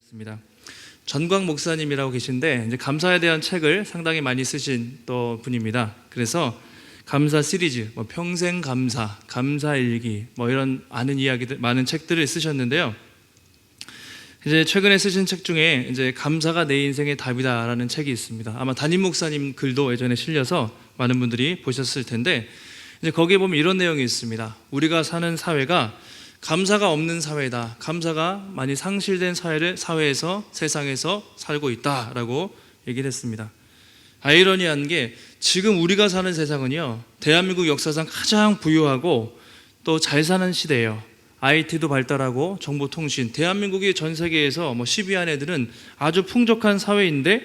있습니다. 전광 목사님이라고 계신데 이제 감사에 대한 책을 상당히 많이 쓰신 또 분입니다. 그래서 감사 시리즈, 평생 감사, 감사일기, 이런 아는 이야기들, 많은 책들을 쓰셨는데요. 이제 최근에 쓰신 책 중에 이제 감사가 내 인생의 답이다라는 책이 있습니다. 아마 담임 목사님 글도 예전에 실려서 많은 분들이 보셨을 텐데, 이제 거기에 보면 이런 내용이 있습니다. 우리가 사는 사회가 감사가 없는 사회다. 감사가 많이 상실된 사회에서 세상에서 살고 있다라고 얘기를 했습니다. 아이러니한 게 지금 우리가 사는 세상은요, 대한민국 역사상 가장 부유하고 또 잘 사는 시대예요. IT도 발달하고 정보통신, 대한민국이 전 세계에서 10위 안에들은 아주 풍족한 사회인데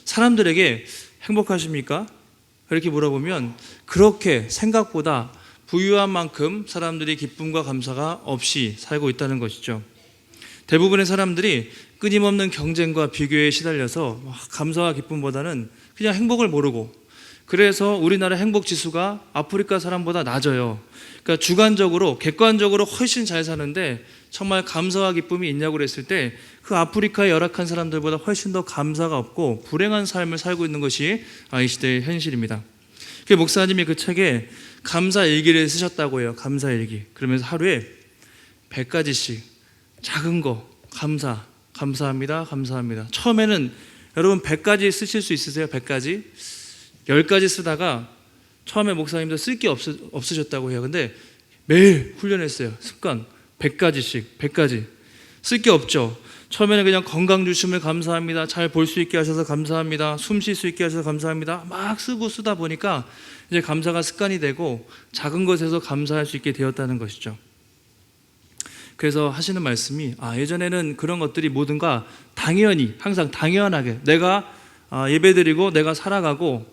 사람들에게 행복하십니까? 이렇게 물어보면 그렇게 생각보다 부유한 만큼 사람들이 기쁨과 감사가 없이 살고 있다는 것이죠. 대부분의 사람들이 끊임없는 경쟁과 비교에 시달려서 감사와 기쁨보다는 그냥 행복을 모르고, 그래서 우리나라 행복지수가 아프리카 사람보다 낮아요. 그러니까 주관적으로, 객관적으로 훨씬 잘 사는데 정말 감사와 기쁨이 있냐고 그랬을 때 그 아프리카의 열악한 사람들보다 훨씬 더 감사가 없고 불행한 삶을 살고 있는 것이 이 시대의 현실입니다. 그 목사님이 그 책에 감사일기를 쓰셨다고 해요. 감사일기. 그러면서 하루에 100가지씩 작은 거 감사합니다. 감사합니다. 처음에는 여러분 100가지 쓰실 수 있으세요? 100가지? 10가지 쓰다가 처음에 목사님도 쓸 게 없으셨다고 해요. 근데 매일 훈련했어요. 습관 100가지 쓸 게 없죠. 처음에는 그냥 건강 주심을 감사합니다. 잘 볼 수 있게 하셔서 감사합니다. 숨 쉴 수 있게 하셔서 감사합니다. 막 쓰다 보니까 이제 감사가 습관이 되고 작은 것에서 감사할 수 있게 되었다는 것이죠. 그래서 하시는 말씀이 예전에는 그런 것들이 모든가 당연히, 항상 당연하게 내가 예배드리고 내가 살아가고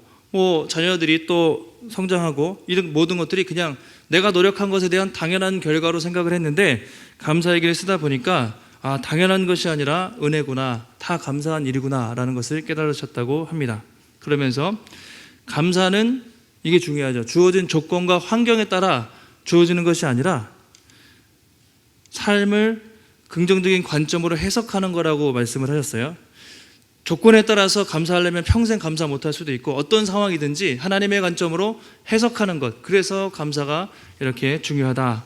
자녀들이 또 성장하고 이런 모든 것들이 그냥 내가 노력한 것에 대한 당연한 결과로 생각을 했는데, 감사일기를 쓰다 보니까 당연한 것이 아니라 은혜구나, 다 감사한 일이구나 라는 것을 깨달으셨다고 합니다. 그러면서 감사는 이게 중요하죠. 주어진 조건과 환경에 따라 주어지는 것이 아니라 삶을 긍정적인 관점으로 해석하는 거라고 말씀을 하셨어요. 조건에 따라서 감사하려면 평생 감사 못할 수도 있고, 어떤 상황이든지 하나님의 관점으로 해석하는 것, 그래서 감사가 이렇게 중요하다.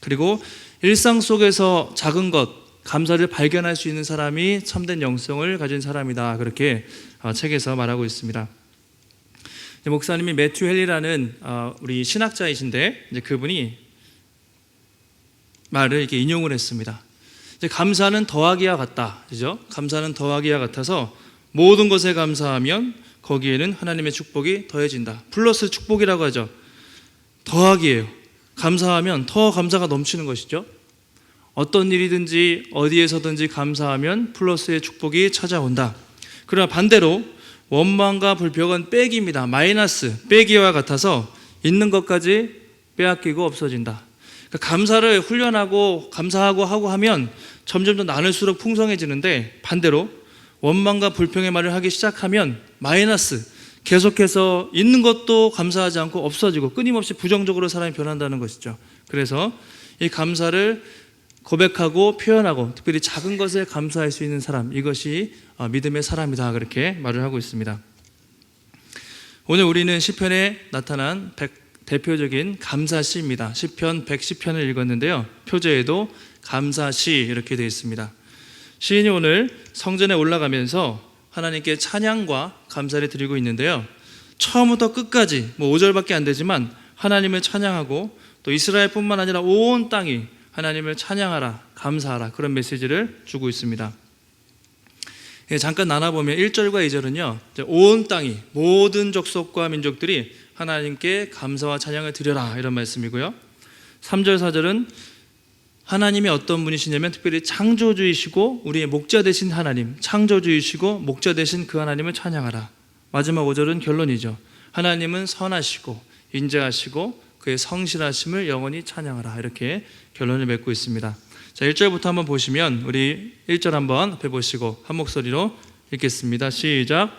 그리고 일상 속에서 작은 것, 감사를 발견할 수 있는 사람이 참된 영성을 가진 사람이다. 그렇게 책에서 말하고 있습니다. 목사님이 매튜 헨리라는 우리 신학자이신데, 이제 그분이 말을 이렇게 인용을 했습니다. 이제 감사는 더하기와 같다. 그죠? 감사는 더하기와 같아서 모든 것에 감사하면 거기에는 하나님의 축복이 더해진다. 플러스 축복이라고 하죠. 더하기예요. 감사하면 더 감사가 넘치는 것이죠. 어떤 일이든지 어디에서든지 감사하면 플러스의 축복이 찾아온다. 그러나 반대로 원망과 불평은 빼기입니다. 마이너스, 빼기와 같아서 있는 것까지 빼앗기고 없어진다. 그러니까 감사를 훈련하고 감사하고 하고 하면 점점 더 나눌수록 풍성해지는데, 반대로 원망과 불평의 말을 하기 시작하면 마이너스, 계속해서 있는 것도 감사하지 않고 없어지고 끊임없이 부정적으로 사람이 변한다는 것이죠. 그래서 이 감사를 고백하고 표현하고 특별히 작은 것에 감사할 수 있는 사람, 이것이 믿음의 사람이다. 그렇게 말을 하고 있습니다. 오늘 우리는 시편에 나타난 대표적인 감사시입니다. 시편 110편을 읽었는데요. 표제에도 감사시 이렇게 되어 있습니다. 시인이 오늘 성전에 올라가면서 하나님께 찬양과 감사를 드리고 있는데요. 처음부터 끝까지 5절밖에 안 되지만 하나님을 찬양하고, 또 이스라엘뿐만 아니라 온 땅이 하나님을 찬양하라, 감사하라, 그런 메시지를 주고 있습니다. 잠깐 나눠보면 1절과 2절은요, 온 땅이, 모든 족속과 민족들이 하나님께 감사와 찬양을 드려라, 이런 말씀이고요. 3절, 4절은 하나님이 어떤 분이시냐면 특별히 창조주이시고 우리의 목자 되신 하나님, 창조주이시고 목자 되신 그 하나님을 찬양하라. 마지막 5절은 결론이죠. 하나님은 선하시고 인자하시고 그의 성실하심을 영원히 찬양하라. 이렇게 결론을 맺고 있습니다. 자, 1절부터 한번 보시면 우리 1절 한번 앞에 보시고 한 목소리로 읽겠습니다. 시작.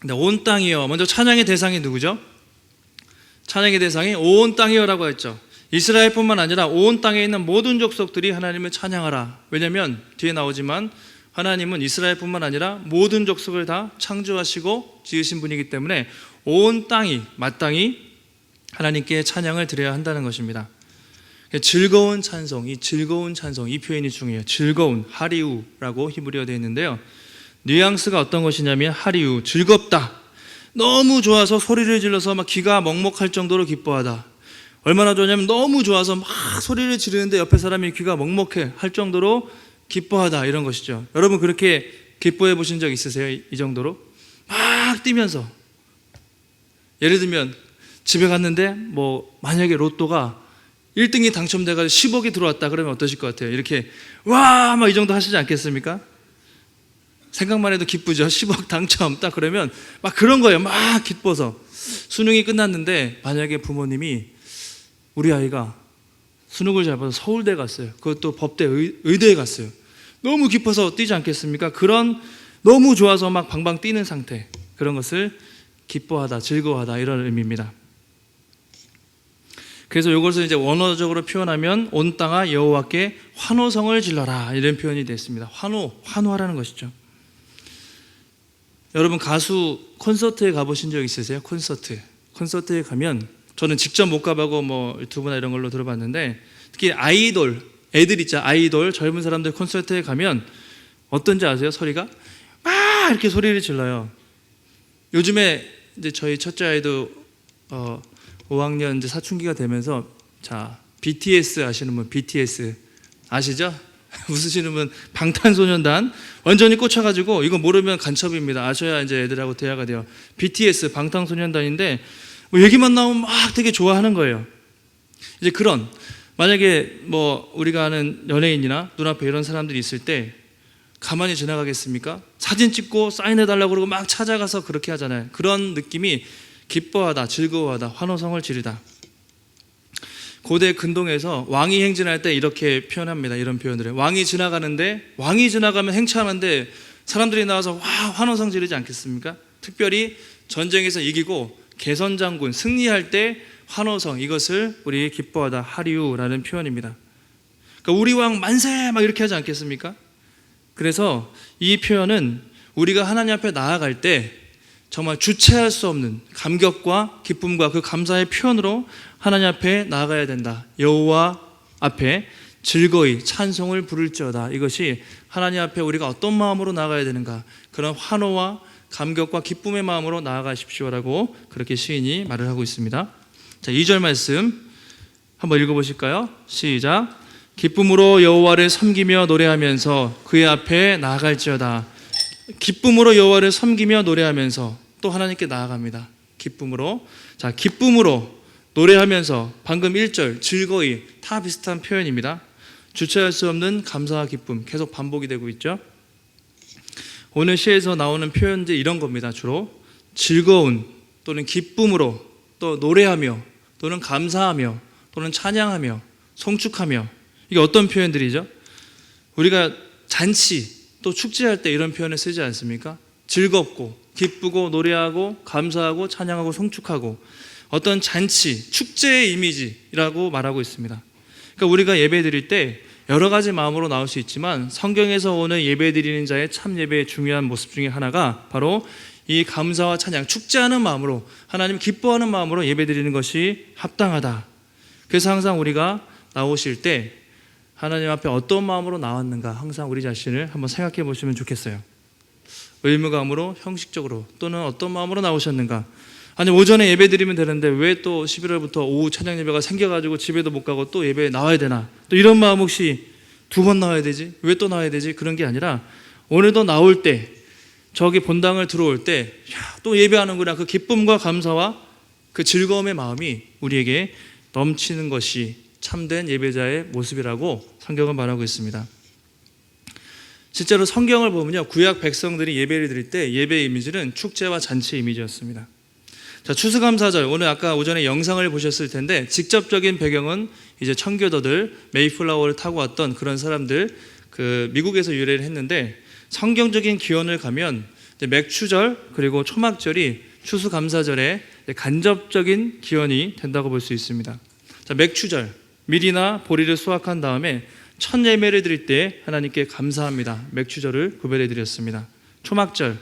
온 땅이요. 먼저 찬양의 대상이 누구죠? 찬양의 대상이 온 땅이요라고 했죠. 이스라엘뿐만 아니라 온 땅에 있는 모든 족속들이 하나님을 찬양하라. 왜냐하면 뒤에 나오지만 하나님은 이스라엘뿐만 아니라 모든 족속을 다 창조하시고 지으신 분이기 때문에 온 땅이 마땅히 하나님께 찬양을 드려야 한다는 것입니다. 즐거운 찬송, 이 표현이 중요해요. 즐거운, 하리우라고 히브리어로 되어 있는데요. 뉘앙스가 어떤 것이냐면 하리우, 즐겁다. 너무 좋아서 소리를 질러서 막 귀가 먹먹할 정도로 기뻐하다. 얼마나 좋냐면 너무 좋아서 막 소리를 지르는데 옆에 사람이 귀가 먹먹해 할 정도로 기뻐하다, 이런 것이죠. 여러분 그렇게 기뻐해 보신 적 있으세요? 이 정도로? 막 뛰면서. 예를 들면 집에 갔는데 뭐 만약에 로또가 1등이 당첨돼가지고 10억이 들어왔다 그러면 어떠실 것 같아요? 이렇게 와 막 이 정도 하시지 않겠습니까? 생각만 해도 기쁘죠. 10억 당첨 딱 그러면 막 그런 거예요. 막 기뻐서. 수능이 끝났는데 만약에 부모님이 우리 아이가 수능을 잘 봐서 서울대 갔어요. 그것도 법대 의대에 갔어요. 너무 기뻐서 뛰지 않겠습니까? 그런 너무 좋아서 막 방방 뛰는 상태, 그런 것을 기뻐하다, 즐거워하다, 이런 의미입니다. 그래서 이것을 이제 원어적으로 표현하면 온 땅아 여호와께 환호성을 질러라, 이런 표현이 됐습니다. 환호하라는 것이죠. 여러분 가수 콘서트에 가보신 적 있으세요? 콘서트에 가면, 저는 직접 못 가보고 뭐 유튜브나 이런 걸로 들어봤는데, 특히 아이돌, 애들 있죠, 아이돌 젊은 사람들 콘서트에 가면 어떤지 아세요? 소리가 막 이렇게 소리를 질러요. 요즘에 이제 저희 첫째 아이도 5학년 이제 사춘기가 되면서, 자, BTS 아시는 분, BTS 아시죠? 웃으시는 분, 방탄소년단 완전히 꽂혀가지고, 이거 모르면 간첩입니다. 아셔야 이제 애들하고 대화가 돼요. BTS 방탄소년단인데 뭐 얘기만 나오면 막 되게 좋아하는 거예요. 이제 그런, 만약에 뭐 우리가 아는 연예인이나 눈앞에 이런 사람들이 있을 때 가만히 지나가겠습니까? 사진 찍고 사인해달라고 그러고 막 찾아가서 그렇게 하잖아요. 그런 느낌이 기뻐하다, 즐거워하다, 환호성을 지르다. 고대 근동에서 왕이 행진할 때 이렇게 표현합니다. 이런 표현을. 왕이 지나가면 행차하는데 사람들이 나와서 와 환호성 지르지 않겠습니까? 특별히 전쟁에서 이기고 개선장군 승리할 때 환호성, 이것을 우리 기뻐하다, 하리우라는 표현입니다. 그러니까 우리 왕 만세 막 이렇게 하지 않겠습니까? 그래서 이 표현은 우리가 하나님 앞에 나아갈 때 정말 주체할 수 없는 감격과 기쁨과 그 감사의 표현으로 하나님 앞에 나아가야 된다. 여호와 앞에 즐거이 찬송을 부를지어다. 이것이 하나님 앞에 우리가 어떤 마음으로 나아가야 되는가, 그런 환호와 감격과 기쁨의 마음으로 나아가십시오라고 그렇게 시인이 말을 하고 있습니다. 자, 2절 말씀 한번 읽어보실까요? 시작. 기쁨으로 여호와를 섬기며 노래하면서 그의 앞에 나아갈지어다. 기쁨으로 여호와를 섬기며 노래하면서 또 하나님께 나아갑니다. 기쁨으로. 자, 기쁨으로 노래하면서, 방금 1절 즐거이, 다 비슷한 표현입니다. 주체할 수 없는 감사와 기쁨, 계속 반복이 되고 있죠. 오늘 시에서 나오는 표현들이 이런 겁니다. 주로 즐거운 또는 기쁨으로, 또 노래하며, 또는 감사하며, 또는 찬양하며, 송축하며. 이게 어떤 표현들이죠? 우리가 잔치, 또 축제할 때 이런 표현을 쓰지 않습니까? 즐겁고 기쁘고 노래하고 감사하고 찬양하고 송축하고, 어떤 잔치, 축제의 이미지라고 말하고 있습니다. 그러니까 우리가 예배 드릴 때 여러 가지 마음으로 나올 수 있지만, 성경에서 오는 예배 드리는 자의 참 예배의 중요한 모습 중에 하나가 바로 이 감사와 찬양, 축제하는 마음으로, 하나님 기뻐하는 마음으로 예배 드리는 것이 합당하다. 그래서 항상 우리가 나오실 때 하나님 앞에 어떤 마음으로 나왔는가, 항상 우리 자신을 한번 생각해 보시면 좋겠어요. 의무감으로, 형식적으로, 또는 어떤 마음으로 나오셨는가. 아니 오전에 예배 드리면 되는데 왜 또 11월부터 오후 찬양 예배가 생겨가지고 집에도 못 가고 또 예배에 나와야 되나, 또 이런 마음 혹시 2번 나와야 되지? 왜 또 나와야 되지? 그런 게 아니라, 오늘도 나올 때, 저기 본당을 들어올 때 또 예배하는구나, 그 기쁨과 감사와 그 즐거움의 마음이 우리에게 넘치는 것이 참된 예배자의 모습이라고 성경은 말하고 있습니다. 실제로 성경을 보면요, 구약 백성들이 예배를 드릴 때 예배 이미지는 축제와 잔치 이미지였습니다. 자, 추수감사절, 오늘 아까 오전에 영상을 보셨을 텐데 직접적인 배경은 이제 청교도들, 메이플라워를 타고 왔던 그런 사람들, 그 미국에서 유래를 했는데, 성경적인 기원을 가면 이제 맥추절 그리고 초막절이 추수감사절의 간접적인 기원이 된다고 볼 수 있습니다. 자, 맥추절, 밀이나 보리를 수확한 다음에 첫 예배를 드릴 때 하나님께 감사합니다. 맥추절을 구별해 드렸습니다. 초막절,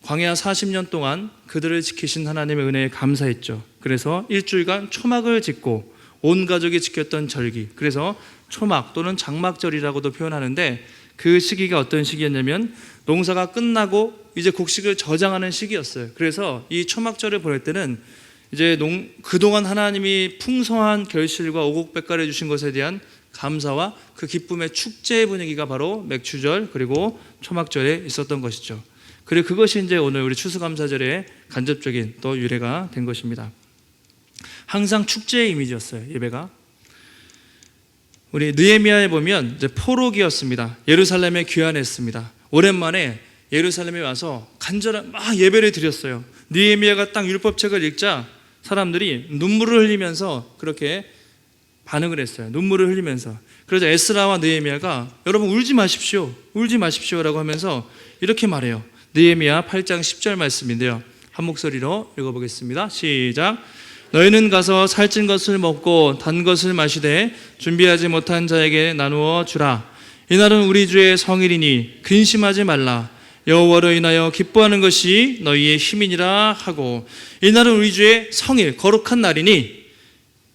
광야 40년 동안 그들을 지키신 하나님의 은혜에 감사했죠. 그래서 일주일간 초막을 짓고 온 가족이 지켰던 절기, 그래서 초막 또는 장막절이라고도 표현하는데, 그 시기가 어떤 시기였냐면 농사가 끝나고 이제 곡식을 저장하는 시기였어요. 그래서 이 초막절을 보낼 때는 이제 그동안 하나님이 풍성한 결실과 오곡백과를 주신 것에 대한 감사와 그 기쁨의 축제의 분위기가 바로 맥추절 그리고 초막절에 있었던 것이죠. 그리고 그것이 이제 오늘 우리 추수감사절의 간접적인 또 유래가 된 것입니다. 항상 축제의 이미지였어요, 예배가. 우리 느헤미야에 보면 이제 포로기였습니다. 예루살렘에 귀환했습니다. 오랜만에 예루살렘에 와서 간절한 막 예배를 드렸어요. 느헤미야가 딱 율법책을 읽자 사람들이 눈물을 흘리면서 그렇게 반응을 했어요. 눈물을 흘리면서. 그래서 에스라와 느헤미야가 여러분 울지 마십시오, 울지 마십시오라고 하면서 이렇게 말해요. 느헤미야 8장 10절 말씀인데요, 한 목소리로 읽어보겠습니다. 시작. 너희는 가서 살찐 것을 먹고 단 것을 마시되 준비하지 못한 자에게 나누어 주라. 이날은 우리 주의 성일이니 근심하지 말라. 여호와로 인하여 기뻐하는 것이 너희의 힘이니라 하고, 이날은 우리 주의 성일, 거룩한 날이니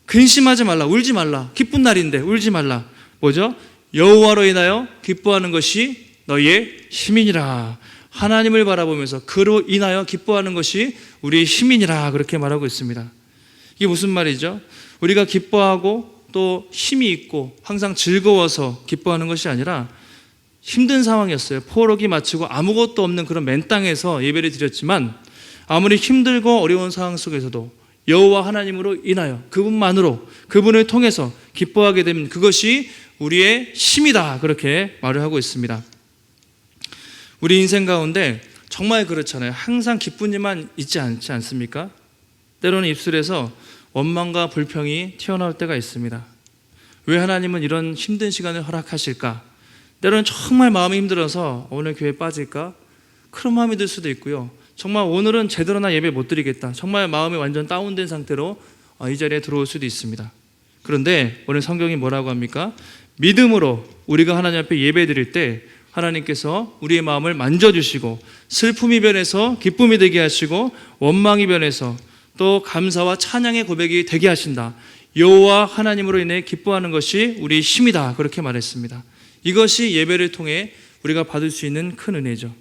근심하지 말라, 울지 말라. 기쁜 날인데 울지 말라. 뭐죠? 여호와로 인하여 기뻐하는 것이 너희의 힘이니라. 하나님을 바라보면서 그로 인하여 기뻐하는 것이 우리의 힘이니라, 그렇게 말하고 있습니다. 이게 무슨 말이죠? 우리가 기뻐하고 또 힘이 있고 항상 즐거워서 기뻐하는 것이 아니라 힘든 상황이었어요. 포로기 마치고 아무것도 없는 그런 맨 땅에서 예배를 드렸지만 아무리 힘들고 어려운 상황 속에서도 여호와 하나님으로 인하여 그분만으로, 그분을 통해서 기뻐하게 되면 그것이 우리의 힘이다, 그렇게 말을 하고 있습니다. 우리 인생 가운데 정말 그렇잖아요. 항상 기쁜 일만 있지 않지 않습니까? 때로는 입술에서 원망과 불평이 튀어나올 때가 있습니다. 왜 하나님은 이런 힘든 시간을 허락하실까? 때로는 정말 마음이 힘들어서 오늘 교회에 빠질까? 그런 마음이 들 수도 있고요. 정말 오늘은 제대로나 예배 못 드리겠다. 정말 마음이 완전 다운된 상태로 이 자리에 들어올 수도 있습니다. 그런데 오늘 성경이 뭐라고 합니까? 믿음으로 우리가 하나님 앞에 예배 드릴 때 하나님께서 우리의 마음을 만져주시고 슬픔이 변해서 기쁨이 되게 하시고 원망이 변해서 또 감사와 찬양의 고백이 되게 하신다. 여호와 하나님으로 인해 기뻐하는 것이 우리의 힘이다, 그렇게 말했습니다. 이것이 예배를 통해 우리가 받을 수 있는 큰 은혜죠.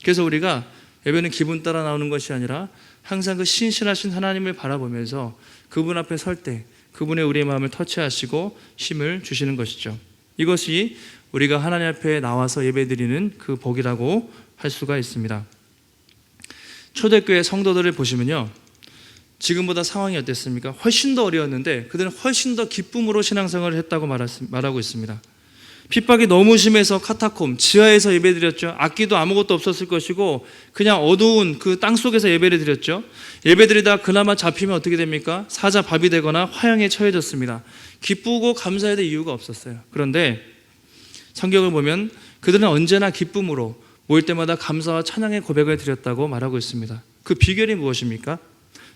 그래서 우리가 예배는 기분 따라 나오는 것이 아니라 항상 그 신실하신 하나님을 바라보면서 그분 앞에 설 때 그분의 우리의 마음을 터치하시고 힘을 주시는 것이죠. 이것이 우리가 하나님 앞에 나와서 예배드리는 그 복이라고 할 수가 있습니다. 초대교회 성도들을 보시면요, 지금보다 상황이 어땠습니까? 훨씬 더 어려웠는데 그들은 훨씬 더 기쁨으로 신앙생활을 했다고 말하고 있습니다. 핍박이 너무 심해서 카타콤, 지하에서 예배드렸죠. 악기도 아무것도 없었을 것이고 그냥 어두운 그 땅속에서 예배를 드렸죠. 예배드리다 그나마 잡히면 어떻게 됩니까? 사자밥이 되거나 화형에 처해졌습니다. 기쁘고 감사해야 될 이유가 없었어요. 그런데 성경을 보면 그들은 언제나 기쁨으로 모일 때마다 감사와 찬양의 고백을 드렸다고 말하고 있습니다. 그 비결이 무엇입니까?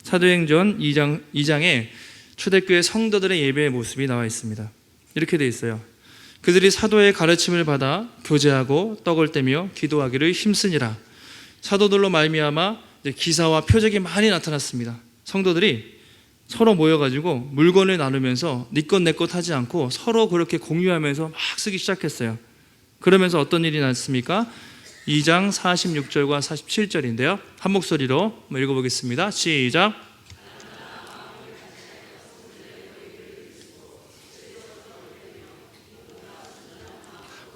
사도행전 2장에 초대교회 성도들의 예배의 모습이 나와 있습니다. 이렇게 되어 있어요. 그들이 사도의 가르침을 받아 교제하고 떡을 떼며 기도하기를 힘쓰니라. 사도들로 말미암아 기사와 표적이 많이 나타났습니다. 성도들이 서로 모여가지고 물건을 나누면서 네 것 내 것 하지 않고 서로 그렇게 공유하면서 막 쓰기 시작했어요. 그러면서 어떤 일이 났습니까? 2장 46절과 47절인데요. 한 목소리로 한번 읽어보겠습니다. 시작.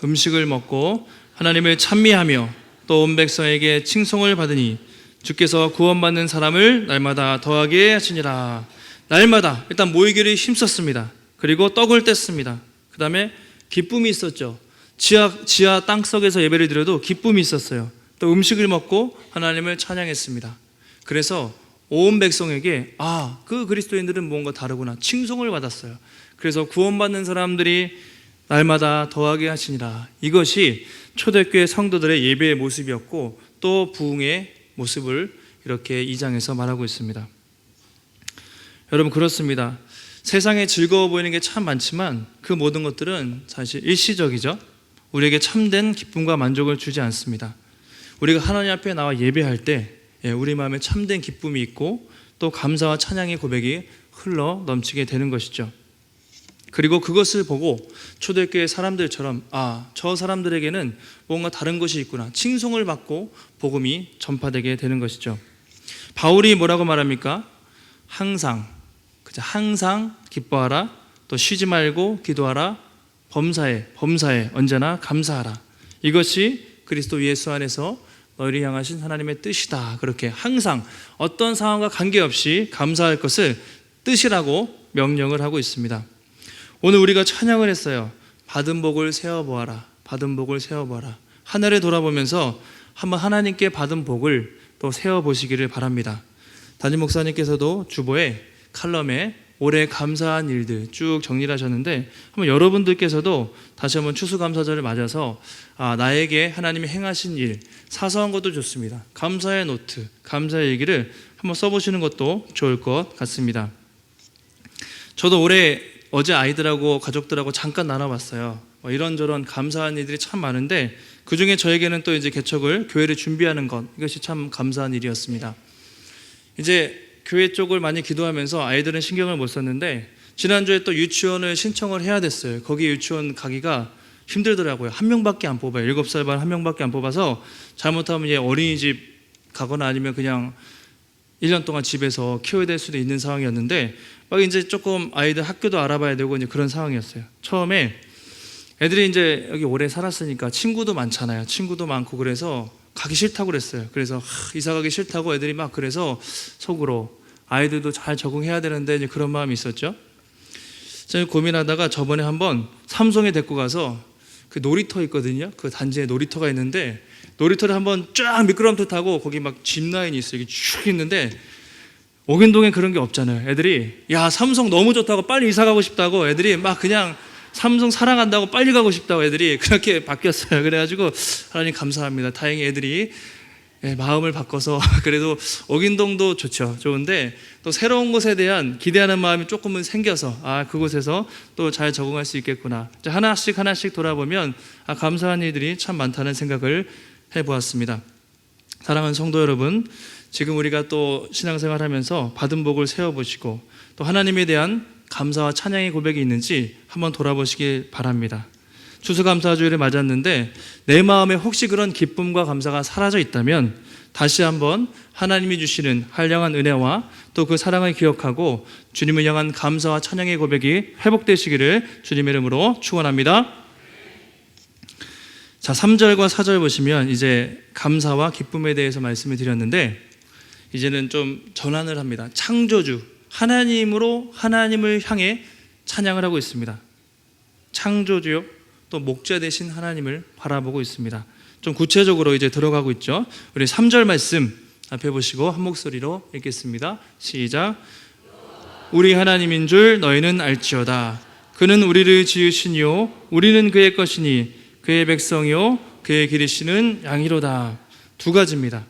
음식을 먹고 하나님을 찬미하며 또 온 백성에게 칭송을 받으니 주께서 구원받는 사람을 날마다 더하게 하시니라. 날마다 일단 모이기를 힘썼습니다. 그리고 떡을 뗐습니다. 그 다음에 기쁨이 있었죠. 지하 땅속에서 예배를 드려도 기쁨이 있었어요. 또 음식을 먹고 하나님을 찬양했습니다. 그래서 온 백성에게 그 그리스도인들은 뭔가 다르구나, 칭송을 받았어요. 그래서 구원받는 사람들이 날마다 더하게 하시니라. 이것이 초대교회 성도들의 예배의 모습이었고 또 부흥의 모습을 이렇게 2장에서 말하고 있습니다. 여러분, 그렇습니다. 세상에 즐거워 보이는 게 참 많지만 그 모든 것들은 사실 일시적이죠. 우리에게 참된 기쁨과 만족을 주지 않습니다. 우리가 하나님 앞에 나와 예배할 때 우리 마음에 참된 기쁨이 있고 또 감사와 찬양의 고백이 흘러 넘치게 되는 것이죠. 그리고 그것을 보고 초대교회 사람들처럼 저 사람들에게는 뭔가 다른 것이 있구나, 칭송을 받고 복음이 전파되게 되는 것이죠. 바울이 뭐라고 말합니까? 항상 기뻐하라, 또 쉬지 말고 기도하라, 범사에 언제나 감사하라. 이것이 그리스도 예수 안에서 너희를 향하신 하나님의 뜻이다. 그렇게 항상 어떤 상황과 관계없이 감사할 것을 뜻이라고 명령을 하고 있습니다. 오늘 우리가 찬양을 했어요. 받은 복을 세어보아라. 하늘에 돌아보면서 한번 하나님께 받은 복을 또 세어보시기를 바랍니다. 담임 목사님께서도 주보에 칼럼에 올해 감사한 일들 쭉 정리를 하셨는데, 한번 여러분들께서도 다시 한번 추수감사절을 맞아서 나에게 하나님이 행하신 일, 사소한 것도 좋습니다. 감사의 노트, 감사의 얘기를 한번 써보시는 것도 좋을 것 같습니다. 저도 올해 어제 아이들하고 가족들하고 잠깐 나눠봤어요. 이런저런 감사한 일들이 참 많은데 그 중에 저에게는 또 이제 개척을, 교회를 준비하는 것, 이것이 참 감사한 일이었습니다. 이제 교회 쪽을 많이 기도하면서 아이들은 신경을 못 썼는데 지난주에 또 유치원을 신청을 해야 됐어요. 거기 유치원 가기가 힘들더라고요. 한 명밖에 안 뽑아요. 7살 반 한 명밖에 안 뽑아서 잘못하면 이제 어린이집 가거나 아니면 그냥 1년 동안 집에서 키워야 될 수도 있는 상황이었는데 막 이제 조금 아이들 학교도 알아봐야 되고 이제 그런 상황이었어요. 처음에 애들이 이제 여기 오래 살았으니까 친구도 많잖아요. 친구도 많고 그래서 가기 싫다고 그랬어요. 그래서 이사 가기 싫다고 애들이 막 그래서 속으로 아이들도 잘 적응해야 되는데 이제 그런 마음이 있었죠. 제가 고민하다가 저번에 한번 삼성에 데리고 가서 그 놀이터 있거든요. 그 단지에 놀이터가 있는데 놀이터를 한번 쫙 미끄럼틀 타고 거기 막 짚라인이 있어요. 이게 쭉 있는데 옥인동에 그런 게 없잖아요. 애들이 삼성 너무 좋다고 빨리 이사 가고 싶다고 애들이 막 그냥 삼성 사랑한다고 빨리 가고 싶다고 애들이 그렇게 바뀌었어요. 그래가지고 하나님 감사합니다. 다행히 애들이 마음을 바꿔서 그래도 옥인동도 좋은데 또 새로운 곳에 대한 기대하는 마음이 조금은 생겨서 그곳에서 또 잘 적응할 수 있겠구나. 하나씩 돌아보면 감사한 일들이 참 많다는 생각을 해보았습니다. 사랑하는 성도 여러분, 지금 우리가 또 신앙생활하면서 받은 복을 세워보시고 또 하나님에 대한 감사와 찬양의 고백이 있는지 한번 돌아보시길 바랍니다. 추수감사주일을 맞았는데 내 마음에 혹시 그런 기쁨과 감사가 사라져 있다면 다시 한번 하나님이 주시는 한량한 은혜와 또 그 사랑을 기억하고 주님을 향한 감사와 찬양의 고백이 회복되시기를 주님의 이름으로 축원합니다. 자, 3절과 4절 보시면 이제 감사와 기쁨에 대해서 말씀을 드렸는데 이제는 좀 전환을 합니다. 창조주 하나님으로 하나님을 향해 찬양을 하고 있습니다. 창조주요 또 목자 되신 하나님을 바라보고 있습니다. 좀 구체적으로 이제 들어가고 있죠. 우리 3절 말씀 앞에 보시고 한 목소리로 읽겠습니다. 시작. 우리 하나님인 줄 너희는 알지어다. 그는 우리를 지으시니요 우리는 그의 것이니 그의 백성이요 그의 기르시는 양이로다. 두 가지입니다.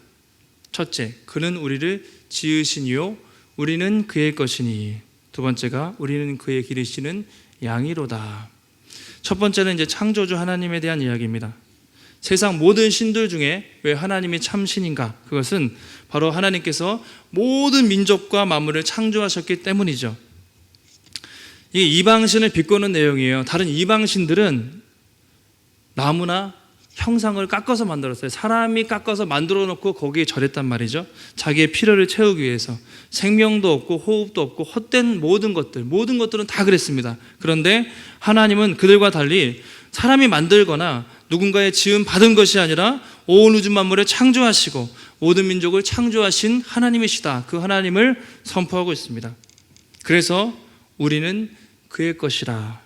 첫째, 그는 우리를 지으시니요 우리는 그의 것이니. 두 번째가 우리는 그의 기르시는 양이로다. 첫 번째는 이제 창조주 하나님에 대한 이야기입니다. 세상 모든 신들 중에 왜 하나님이 참 신인가? 그것은 바로 하나님께서 모든 민족과 만물을 창조하셨기 때문이죠. 이 이방신을 비꼬는 내용이에요. 다른 이방신들은 나무나 형상을 깎아서 만들었어요. 사람이 깎아서 만들어 놓고 거기에 절했단 말이죠. 자기의 필요를 채우기 위해서. 생명도 없고 호흡도 없고 헛된 모든 것들은 다 그랬습니다. 그런데 하나님은 그들과 달리 사람이 만들거나 누군가의 지음 받은 것이 아니라 온 우주 만물을 창조하시고 모든 민족을 창조하신 하나님이시다. 그 하나님을 선포하고 있습니다. 그래서 우리는 그의 것이라.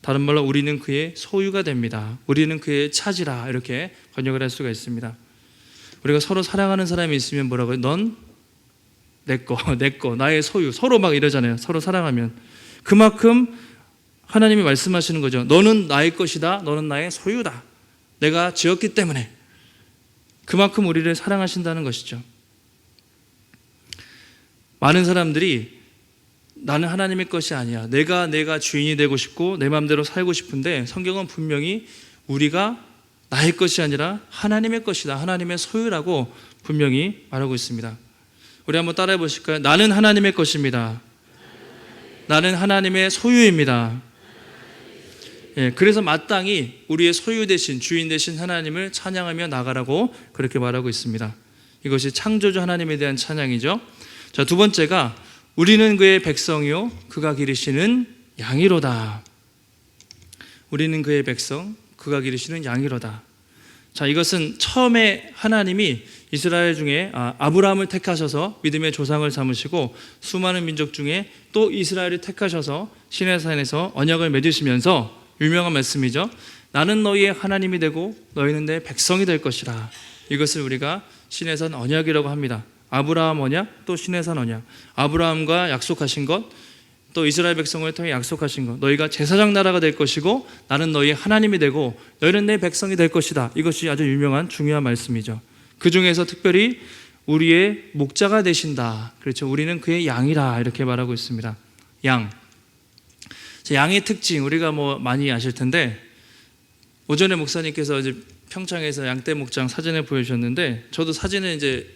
다른 말로 우리는 그의 소유가 됩니다. 우리는 그의 차지라. 이렇게 번역을 할 수가 있습니다. 우리가 서로 사랑하는 사람이 있으면 뭐라고 해요? 넌 내 거, 나의 소유. 서로 막 이러잖아요. 서로 사랑하면. 그만큼 하나님이 말씀하시는 거죠. 너는 나의 것이다. 너는 나의 소유다. 내가 지었기 때문에. 그만큼 우리를 사랑하신다는 것이죠. 많은 사람들이 나는 하나님의 것이 아니야. 내가 주인이 되고 싶고 내 마음대로 살고 싶은데 성경은 분명히 우리가 나의 것이 아니라 하나님의 것이다. 하나님의 소유라고 분명히 말하고 있습니다. 우리 한번 따라해 보실까요? 나는 하나님의 것입니다. 나는 하나님의 소유입니다. 예, 그래서 마땅히 우리의 소유 되신 주인 되신 하나님을 찬양하며 나가라고 그렇게 말하고 있습니다. 이것이 창조주 하나님에 대한 찬양이죠. 자, 두 번째가 우리는 그의 백성이요 그가 기르시는 양이로다. 우리는 그의 백성, 그가 기르시는 양이로다. 자, 이것은 처음에 하나님이 이스라엘 중에 아브라함을 택하셔서 믿음의 조상을 삼으시고 수많은 민족 중에 또 이스라엘을 택하셔서 시내산에서 언약을 맺으시면서 유명한 말씀이죠. 나는 너희의 하나님이 되고 너희는 내 백성이 될 것이라. 이것을 우리가 시내산 언약이라고 합니다. 아브라함 언약, 또 시내산 언약. 아브라함과 약속하신 것, 또 이스라엘 백성을 통해 약속하신 것. 너희가 제사장 나라가 될 것이고 나는 너희의 하나님이 되고 너희는 내 백성이 될 것이다. 이것이 아주 유명한 중요한 말씀이죠. 그 중에서 특별히 우리의 목자가 되신다. 그렇죠. 우리는 그의 양이라 이렇게 말하고 있습니다. 양. 양의 특징 우리가 많이 아실 텐데 오전에 목사님께서 이제 평창에서 양떼 목장 사진을 보여주셨는데 저도 사진을 이제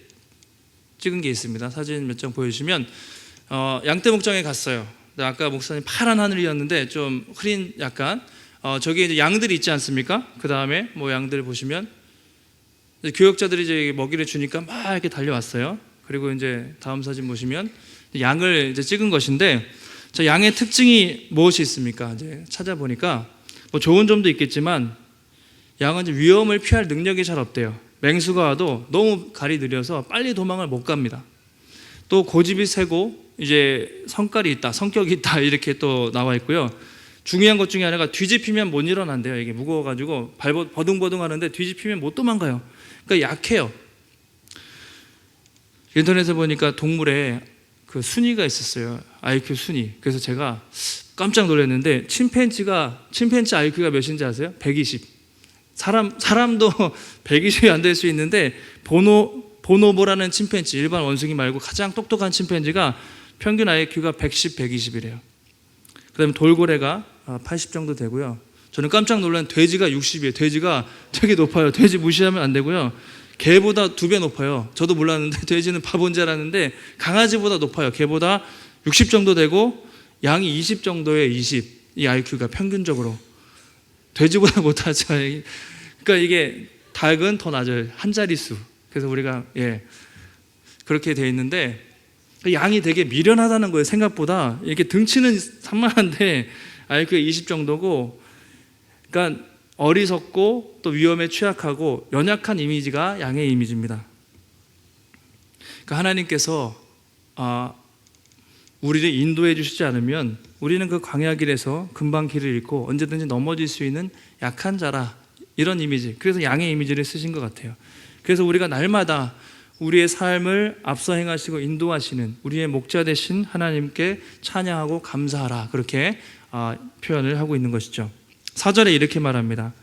찍은 게 있습니다. 사진 몇 장 보여주시면 양떼 목장에 갔어요. 아까 목사님 파란 하늘이었는데 좀 흐린 약간 저기 이제 양들이 있지 않습니까? 그 다음에 양들을 보시면 이제 교역자들이 이제 먹이를 주니까 막 이렇게 달려왔어요. 그리고 이제 다음 사진 보시면 양을 이제 찍은 것인데 자, 양의 특징이 무엇이 있습니까? 이제 찾아보니까 좋은 점도 있겠지만 양은 이제 위험을 피할 능력이 잘 없대요. 맹수가 와도 너무 갈이 느려서 빨리 도망을 못 갑니다. 또 고집이 세고 이제 성깔이 있다, 성격이 있다 이렇게 또 나와 있고요. 중요한 것 중에 하나가 뒤집히면 못 일어난대요. 이게 무거워가지고 버둥버둥 하는데 뒤집히면 못 도망가요. 그러니까 약해요. 인터넷에 보니까 동물에 그 순위가 있었어요. IQ 순위. 그래서 제가 깜짝 놀랐는데 침팬지 IQ가 몇인지 아세요? 120. 사람도 120이 안 될 수 있는데 보노보라는 침팬지, 일반 원숭이 말고 가장 똑똑한 침팬지가 평균 IQ가 110, 120이래요. 그다음에 돌고래가 80 정도 되고요. 저는 깜짝 놀란 돼지가 60이에요. 돼지가 되게 높아요. 돼지 무시하면 안 되고요. 개보다 2배 높아요. 저도 몰랐는데 돼지는 바본 줄 알았는데 강아지보다 높아요. 개보다 60 정도 되고 양이 20 정도에 20. 이 IQ가 평균적으로 돼지보다 못하죠. 그러니까 이게 닭은 더 낮아요. 한 자릿수. 그래서 우리가 그렇게 돼 있는데 양이 되게 미련하다는 거예요. 생각보다 이게 등치는 산만한데 IQ가 20 정도고, 그러니까 어리석고 또 위험에 취약하고 연약한 이미지가 양의 이미지입니다. 그러니까 하나님께서 우리를 인도해 주시지 않으면 우리는 그 광야길에서 금방 길을 잃고 언제든지 넘어질 수 있는 약한 자라, 이런 이미지. 그래서 양의 이미지를 쓰신 것 같아요. 그래서 우리가 날마다 우리의 삶을 앞서 행하시고 인도하시는 우리의 목자 되신 하나님께 찬양하고 감사하라, 그렇게 표현을 하고 있는 것이죠. 4절에 이렇게 말합니다.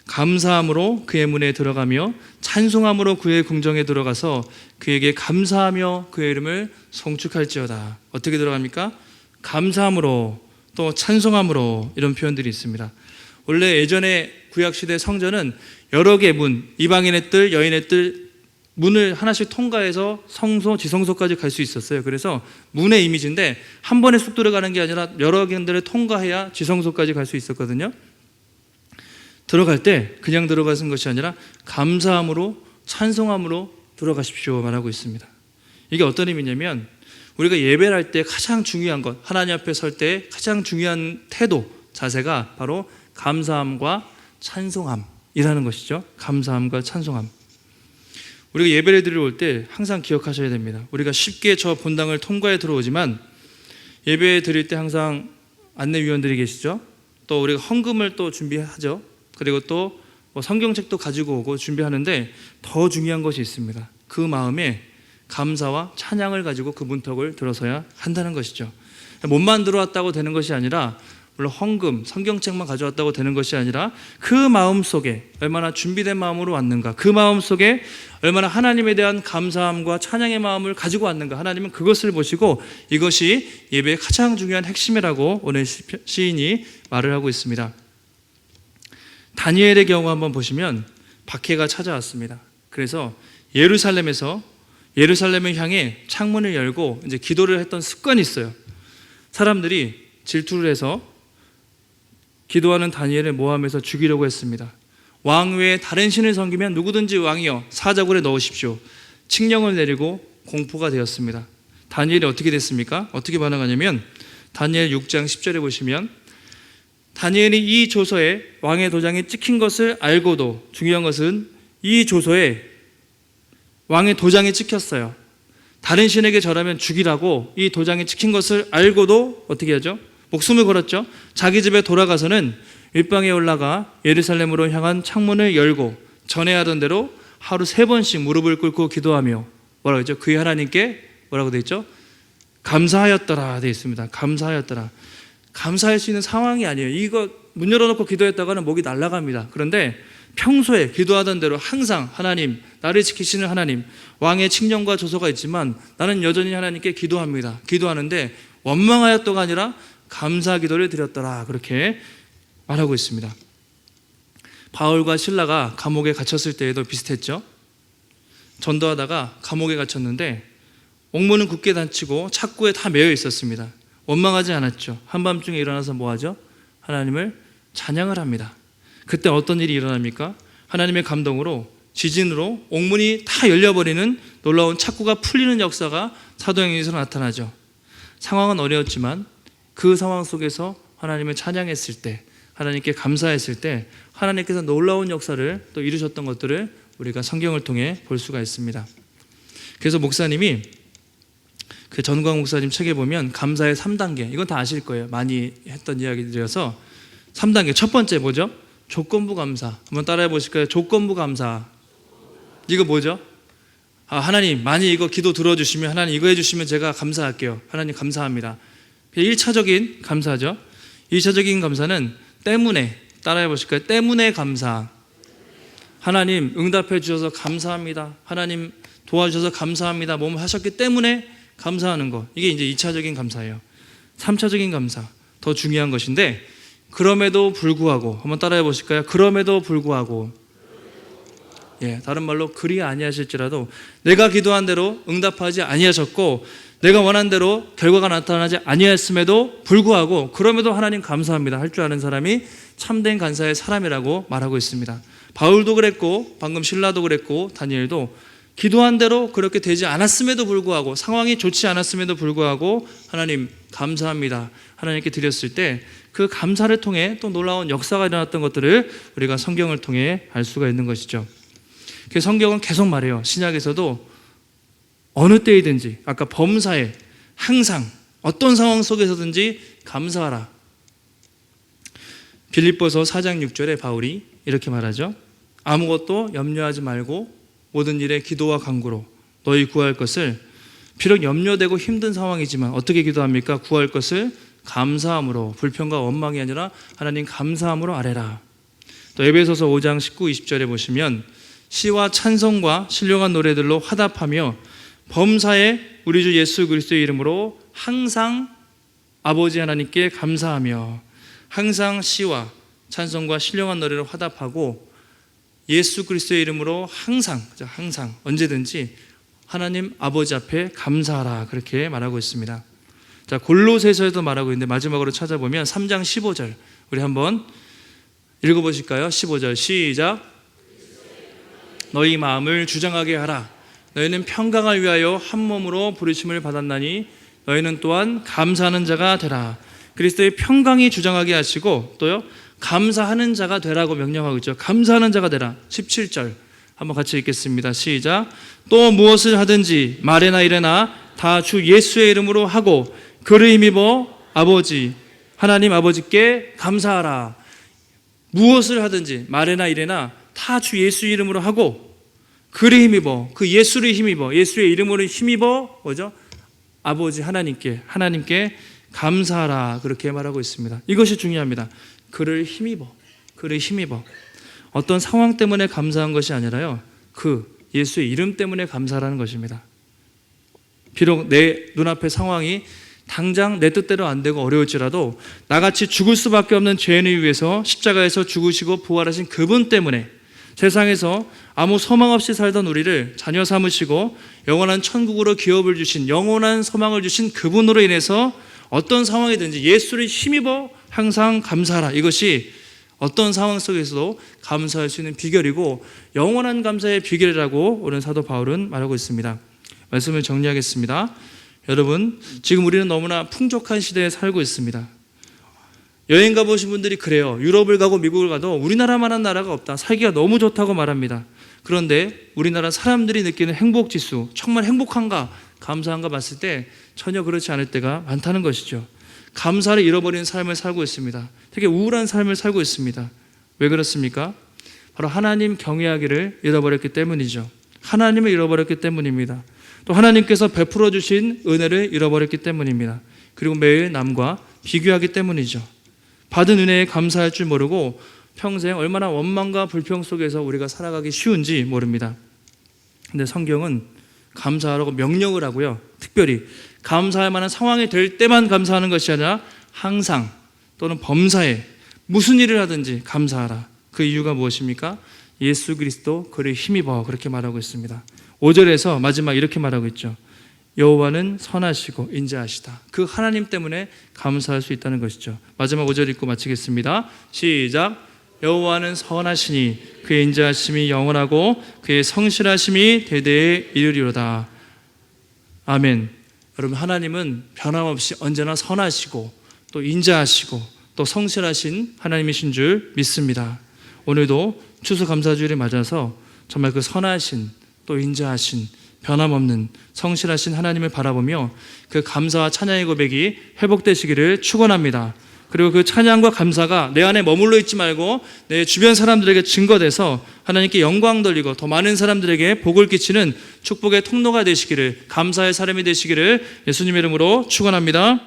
감사함으로 그의 문에 들어가며 찬송함으로 그의 궁정에 들어가서 그에게 감사하며 그의 이름을 송축할지어다. 어떻게 들어갑니까? 감사함으로, 또 찬송함으로, 이런 표현들이 있습니다. 원래 예전에 구약시대 성전은 여러 개의 문, 이방인의 뜰, 여인의 뜰, 문을 하나씩 통과해서 성소, 지성소까지 갈 수 있었어요. 그래서 문의 이미지인데 한 번에 쑥 들어가는 게 아니라 여러 개들을 통과해야 지성소까지 갈 수 있었거든요. 들어갈 때 그냥 들어가는 것이 아니라 감사함으로, 찬송함으로 들어가십시오 말하고 있습니다. 이게 어떤 의미냐면 우리가 예배를 할 때 가장 중요한 것, 하나님 앞에 설 때 가장 중요한 태도, 자세가 바로 감사함과 찬송함이라는 것이죠. 감사함과 찬송함. 우리가 예배를 드리러 올 때 항상 기억하셔야 됩니다. 우리가 쉽게 저 본당을 통과해 들어오지만 예배 드릴 때 항상 안내위원들이 계시죠. 또 우리가 헌금을 또 준비하죠. 그리고 또 성경책도 가지고 오고 준비하는데 더 중요한 것이 있습니다. 그 마음에 감사와 찬양을 가지고 그 문턱을 들어서야 한다는 것이죠. 몸만 들어왔다고 되는 것이 아니라 물론 헌금, 성경책만 가져왔다고 되는 것이 아니라 그 마음 속에 얼마나 준비된 마음으로 왔는가, 그 마음 속에 얼마나 하나님에 대한 감사함과 찬양의 마음을 가지고 왔는가, 하나님은 그것을 보시고 이것이 예배의 가장 중요한 핵심이라고 오늘 시인이 말을 하고 있습니다. 다니엘의 경우 한번 보시면 박해가 찾아왔습니다. 그래서 예루살렘을 향해 창문을 열고 이제 기도를 했던 습관이 있어요. 사람들이 질투를 해서 기도하는 다니엘을 모함해서 죽이려고 했습니다. 왕 외에 다른 신을 섬기면 누구든지 왕이여 사자굴에 넣으십시오. 칙령을 내리고 공포가 되었습니다. 다니엘이 어떻게 됐습니까? 어떻게 반응하냐면 다니엘 6장 10절에 보시면 다니엘이 이 조서에 왕의 도장이 찍힌 것을 알고도, 중요한 것은 이 조서에 왕의 도장이 찍혔어요. 다른 신에게 절하면 죽이라고 이 도장이 찍힌 것을 알고도 어떻게 하죠? 목숨을 걸었죠. 자기 집에 돌아가서는 윗방에 올라가 예루살렘으로 향한 창문을 열고 전에 하던 대로 하루 3번씩 무릎을 꿇고 기도하며 뭐라고 했죠? 그의 하나님께 뭐라고 되어 있죠? 감사하였더라 되어 있습니다. 감사하였더라. 감사할 수 있는 상황이 아니에요. 이거 문 열어놓고 기도했다가는 목이 날아갑니다. 그런데 평소에 기도하던 대로 항상 하나님, 나를 지키시는 하나님, 왕의 칙령과 조서가 있지만 나는 여전히 하나님께 기도합니다. 기도하는데 원망하였다가 아니라 감사 기도를 드렸더라, 그렇게 말하고 있습니다. 바울과 실라가 감옥에 갇혔을 때에도 비슷했죠. 전도하다가 감옥에 갇혔는데 옥문은 굳게 닫히고 착고에 다 매여 있었습니다. 원망하지 않았죠. 한밤중에 일어나서 뭐하죠? 하나님을 찬양을 합니다. 그때 어떤 일이 일어납니까? 하나님의 감동으로, 지진으로 옥문이 다 열려버리는 놀라운 착고가 풀리는 역사가 사도행전에서 나타나죠. 상황은 어려웠지만 그 상황 속에서 하나님을 찬양했을 때, 하나님께 감사했을 때 하나님께서 놀라운 역사를 또 이루셨던 것들을 우리가 성경을 통해 볼 수가 있습니다. 그래서 목사님이 그 전광 목사님 책에 보면 감사의 3단계, 이건 다 아실 거예요. 많이 했던 이야기들이어서 3단계, 첫 번째 뭐죠? 조건부 감사. 한번 따라해 보실까요? 조건부 감사. 이거 뭐죠? 하나님 많이 이거 기도 들어주시면, 하나님 이거 해주시면 제가 감사할게요. 하나님 감사합니다. 1차적인 감사죠. 2차적인 감사는 때문에, 따라해 보실까요? 때문에 감사. 하나님 응답해 주셔서 감사합니다. 하나님 도와주셔서 감사합니다. 뭐뭐 하셨기 때문에 감사하는 것. 이게 이제 2차적인 감사예요. 3차적인 감사, 더 중요한 것인데, 그럼에도 불구하고, 한번 따라해 보실까요? 그럼에도 불구하고, 다른 말로 그리 아니하실지라도 내가 기도한 대로 응답하지 아니하셨고 내가 원한 대로 결과가 나타나지 아니하였음에도 불구하고 그럼에도 하나님 감사합니다 할 줄 아는 사람이 참된 간사의 사람이라고 말하고 있습니다. 바울도 그랬고 방금 실라도 그랬고 다니엘도 기도한 대로 그렇게 되지 않았음에도 불구하고, 상황이 좋지 않았음에도 불구하고 하나님 감사합니다 하나님께 드렸을 때 그 감사를 통해 또 놀라운 역사가 일어났던 것들을 우리가 성경을 통해 알 수가 있는 것이죠. 그 성경은 계속 말해요. 신약에서도 어느 때이든지, 아까 범사에 항상 어떤 상황 속에서든지 감사하라. 빌립보서 4장 6절에 바울이 이렇게 말하죠. 아무것도 염려하지 말고 모든 일에 기도와 간구로 너희 구할 것을, 비록 염려되고 힘든 상황이지만 어떻게 기도합니까? 구할 것을 감사함으로, 불평과 원망이 아니라 하나님 감사함으로 아뢰라. 또 에베소서 5장 19, 20절에 보시면 시와 찬송과 신령한 노래들로 화답하며 범사에 우리 주 예수 그리스도의 이름으로 항상 아버지 하나님께 감사하며, 항상 시와 찬송과 신령한 노래로 화답하고 예수 그리스도의 이름으로 항상 언제든지 하나님 아버지 앞에 감사하라, 그렇게 말하고 있습니다. 자, 골로새서에도 말하고 있는데 마지막으로 찾아보면 3장 15절 우리 한번 읽어보실까요? 15절 시작. 너희 마음을 주장하게 하라. 너희는 평강을 위하여 한 몸으로 부르심을 받았나니 너희는 또한 감사하는 자가 되라. 그리스도의 평강이 주장하게 하시고 또요 감사하는 자가 되라고 명령하고 있죠. 감사하는 자가 되라. 17절 한번 같이 읽겠습니다. 시작. 또 무엇을 하든지 말에나 이래나 다 주 예수의 이름으로 하고 그를 힘입어 아버지 하나님 아버지께 감사하라. 무엇을 하든지 말에나 이래나 다 주 예수 이름으로 하고 그를 힘입어, 그 예수를 힘입어, 예수의 이름으로 힘입어 뭐죠? 아버지 하나님께 감사하라 그렇게 말하고 있습니다. 이것이 중요합니다. 그를 힘입어. 어떤 상황 때문에 감사한 것이 아니라요, 그 예수의 이름 때문에 감사라는 것입니다. 비록 내 눈앞의 상황이 당장 내 뜻대로 안 되고 어려울지라도 나같이 죽을 수밖에 없는 죄인을 위해서 십자가에서 죽으시고 부활하신 그분 때문에 세상에서 아무 소망 없이 살던 우리를 자녀 삼으시고 영원한 천국으로 기업을 주신, 영원한 소망을 주신 그분으로 인해서 어떤 상황이든지 예수를 힘입어 항상 감사하라. 이것이 어떤 상황 속에서도 감사할 수 있는 비결이고 영원한 감사의 비결이라고 오늘 사도 바울은 말하고 있습니다. 말씀을 정리하겠습니다. 여러분, 지금 우리는 너무나 풍족한 시대에 살고 있습니다. 여행 가보신 분들이 그래요. 유럽을 가고 미국을 가도 우리나라만한 나라가 없다. 살기가 너무 좋다고 말합니다. 그런데 우리나라 사람들이 느끼는 행복지수, 정말 행복한가, 감사한가 봤을 때 전혀 그렇지 않을 때가 많다는 것이죠. 감사를 잃어버리는 삶을 살고 있습니다. 되게 우울한 삶을 살고 있습니다. 왜 그렇습니까? 바로 하나님 경외하기를 잃어버렸기 때문이죠. 하나님을 잃어버렸기 때문입니다. 또 하나님께서 베풀어 주신 은혜를 잃어버렸기 때문입니다. 그리고 매일 남과 비교하기 때문이죠. 받은 은혜에 감사할 줄 모르고 평생 얼마나 원망과 불평 속에서 우리가 살아가기 쉬운지 모릅니다. 근데 성경은 감사하라고 명령을 하고요, 특별히 감사할 만한 상황이 될 때만 감사하는 것이 아니라 항상 또는 범사에 무슨 일을 하든지 감사하라. 그 이유가 무엇입니까? 예수 그리스도 그를 힘입어 그렇게 말하고 있습니다. 5절에서 마지막 이렇게 말하고 있죠. 여호와는 선하시고 인자하시다. 그 하나님 때문에 감사할 수 있다는 것이죠. 마지막 5절 읽고 마치겠습니다. 시작. 여호와는 선하시니 그의 인자하심이 영원하고 그의 성실하심이 대대에 이르리로다. 아멘. 여러분, 하나님은 변함없이 언제나 선하시고 또 인자하시고 또 성실하신 하나님이신 줄 믿습니다. 오늘도 추수감사주일을 맞아서 정말 그 선하신 또 인자하신 변함없는 성실하신 하나님을 바라보며 그 감사와 찬양의 고백이 회복되시기를 축원합니다. 그리고 그 찬양과 감사가 내 안에 머물러 있지 말고 내 주변 사람들에게 증거돼서 하나님께 영광 돌리고 더 많은 사람들에게 복을 끼치는 축복의 통로가 되시기를, 감사의 사람이 되시기를 예수님 이름으로 축원합니다.